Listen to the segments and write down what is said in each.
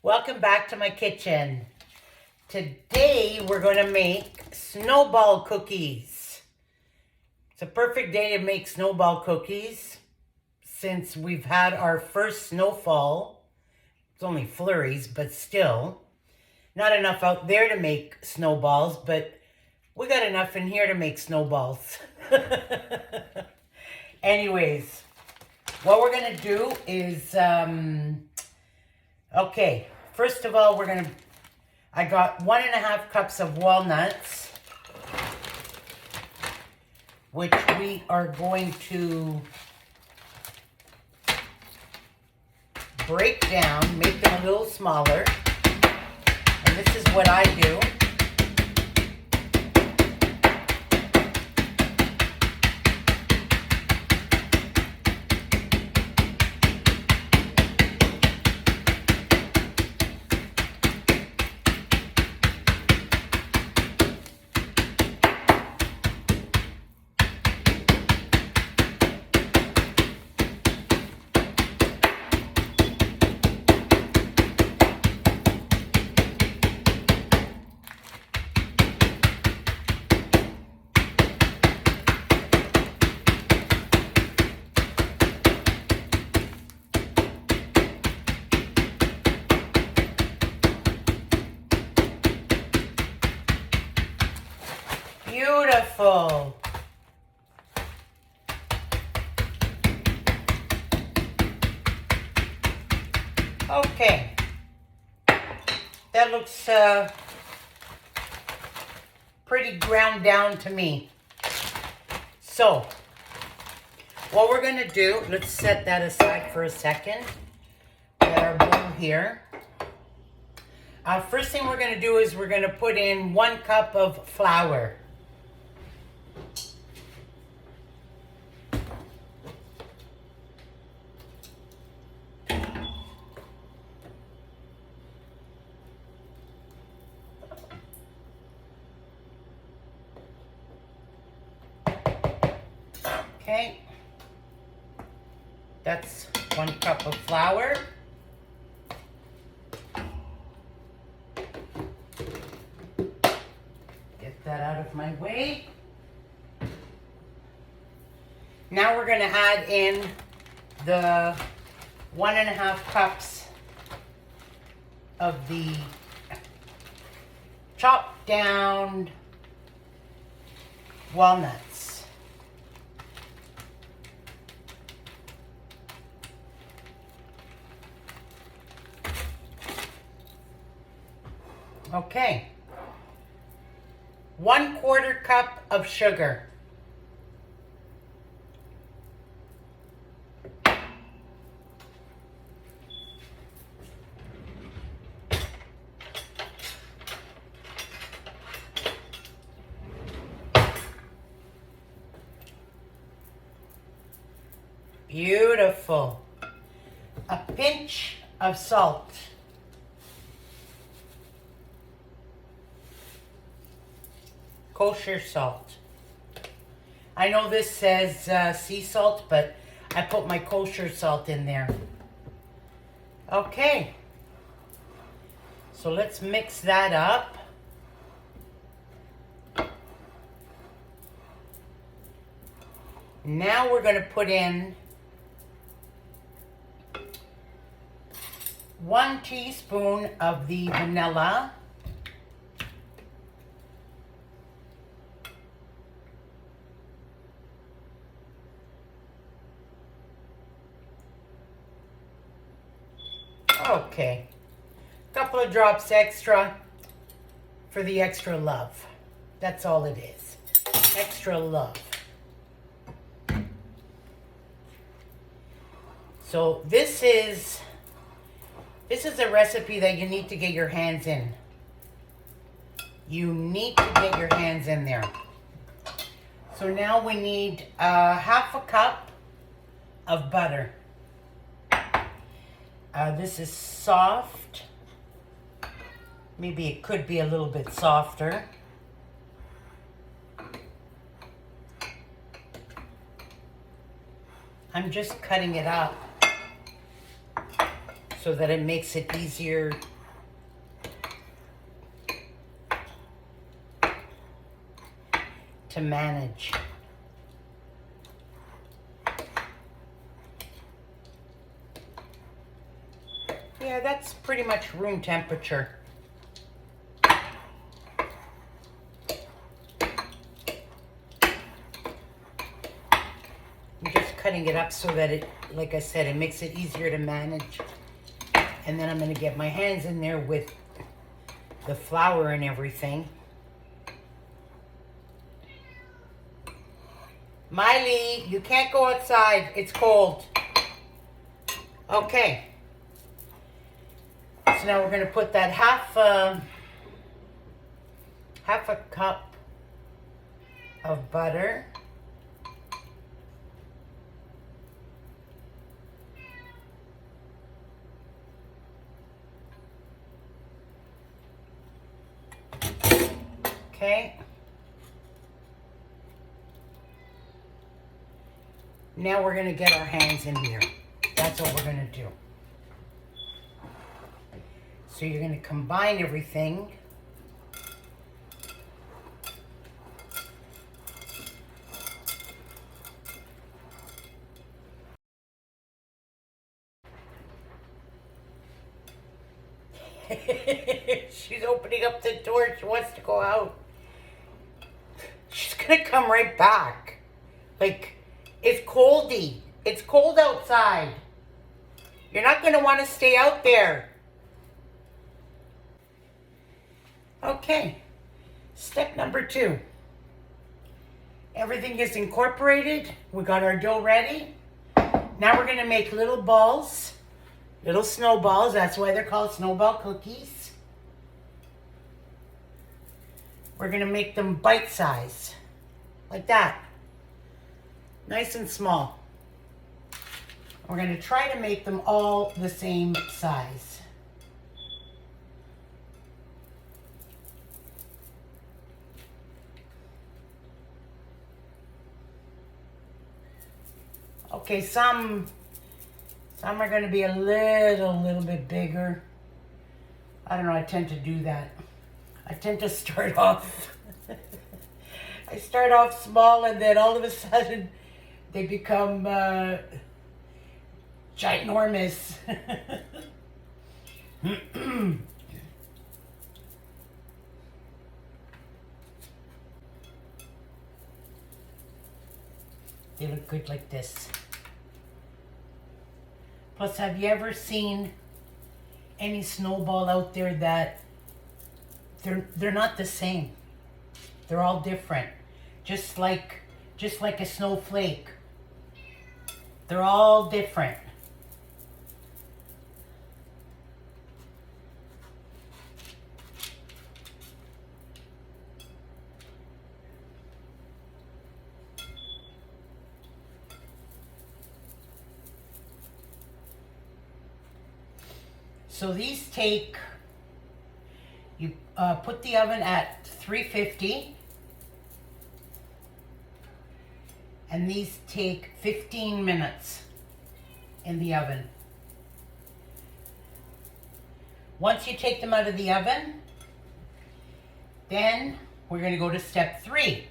Welcome back to my kitchen. Today we're going to make snowball cookies. It's a perfect day to make snowball cookies since we've had our first snowfall. It's only flurries, but still. Not enough out there to make snowballs, but we got enough in here to make snowballs. Anyways, what we're going to do is, okay, first of all, I got 1.5 cups of walnuts, which we are going to break down, make them a little smaller. And this is what I do. Beautiful. Okay. That looks pretty ground down to me. So, what we're going to do, let's set that aside for a second. We got our bowl here. First thing we're going to do is we're going to put in 1 cup of flour. Okay, that's 1 cup of flour. Get that out of my way. Now we're going to add in the 1.5 cups of the chopped down walnuts. Okay, 1/4 cup of sugar. Beautiful. A pinch of salt. Kosher salt. I know this says sea salt, but I put my kosher salt in there. Okay. So let's mix that up. Now we're going to put in 1 teaspoon of the vanilla. Okay, a couple of drops extra for the extra love. That's all it is, extra love. So this is a recipe that you need to get your hands in. You need to get your hands in there. So now we need 1/2 cup of butter. This is soft. Maybe it could be a little bit softer. I'm just cutting it up so that it makes it easier to manage. Yeah, that's pretty much room temperature. I'm just cutting it up so that it, like I said, it makes it easier to manage. And then I'm going to get my hands in there with the flour and everything. Miley, you can't go outside. It's cold. Okay. So now we're going to put that half a cup of butter. Okay. Now we're going to get our hands in here. That's what we're going to do. So you're going to combine everything. She's opening up the door. She wants to go out. She's going to come right back. Like, it's coldy. It's cold outside. You're not going to want to stay out there. Okay. Step number 2. Everything is incorporated. We got our dough ready. Now we're going to make little balls. Little snowballs. That's why they're called snowball cookies. We're going to make them bite size. Like that. Nice and small. We're going to try to make them all the same size. Okay, some are going to be a little bit bigger. I don't know, I tend to do that. I tend to start off, I start off small and then all of a sudden they become ginormous. They look good like this. Plus, have you ever seen any snowball out there that they're not the same? They're all different. Just like a snowflake. They're all different. So these take, you put the oven at 350, and these take 15 minutes in the oven. Once you take them out of the oven, then we're going to go to step 3.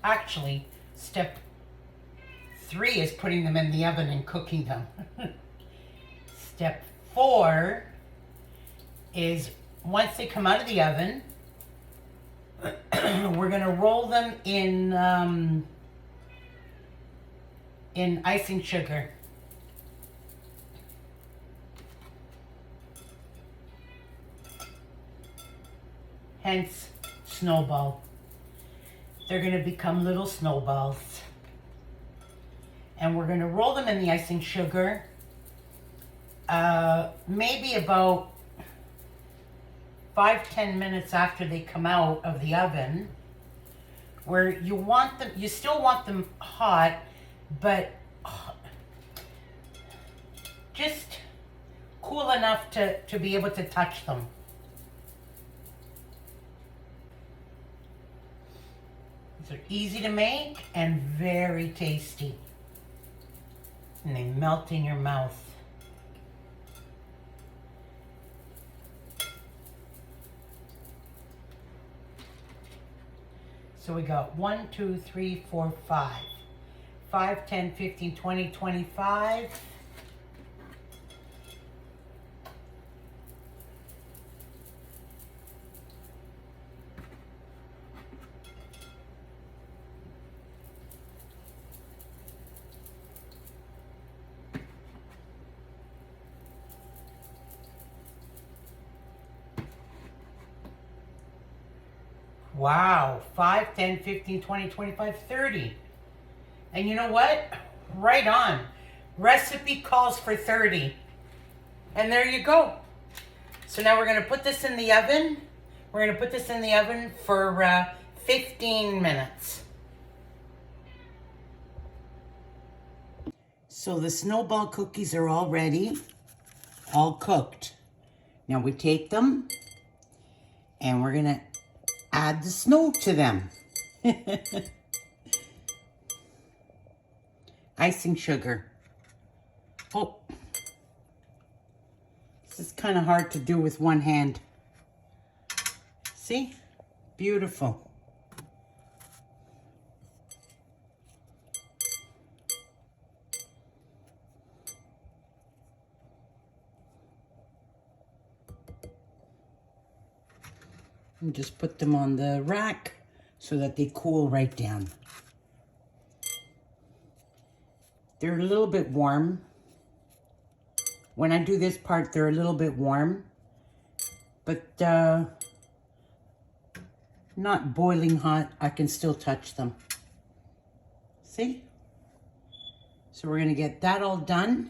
Actually, step 3 is putting them in the oven and cooking them. Step 4 is once they come out of the oven, we're going to roll them in icing sugar. Hence, snowball. They're going to become little snowballs. And we're going to roll them in the icing sugar. Maybe about 5-10 minutes after they come out of the oven, where you want them, you still want them hot, but just cool enough to be able to touch them. These are easy to make and very tasty. And they melt in your mouth. So we got 1, 2, 3, 4, 5. 5, 10, 15, 20, 25. Wow, 5, 10, 15, 20, 25, 30. And you know what? Right on. Recipe calls for 30. And there you go. So now we're going to put this in the oven. We're going to put this in the oven for 15 minutes. So the snowball cookies are all ready, all cooked. Now we take them and we're going to add the snow to them. Icing sugar. Oh, this is kind of hard to do with one hand. See? Beautiful. And just put them on the rack so that they cool right down. They're a little bit warm. When I do this part, they're a little bit warm, but not boiling hot. I can still touch them. See? So we're gonna get that all done.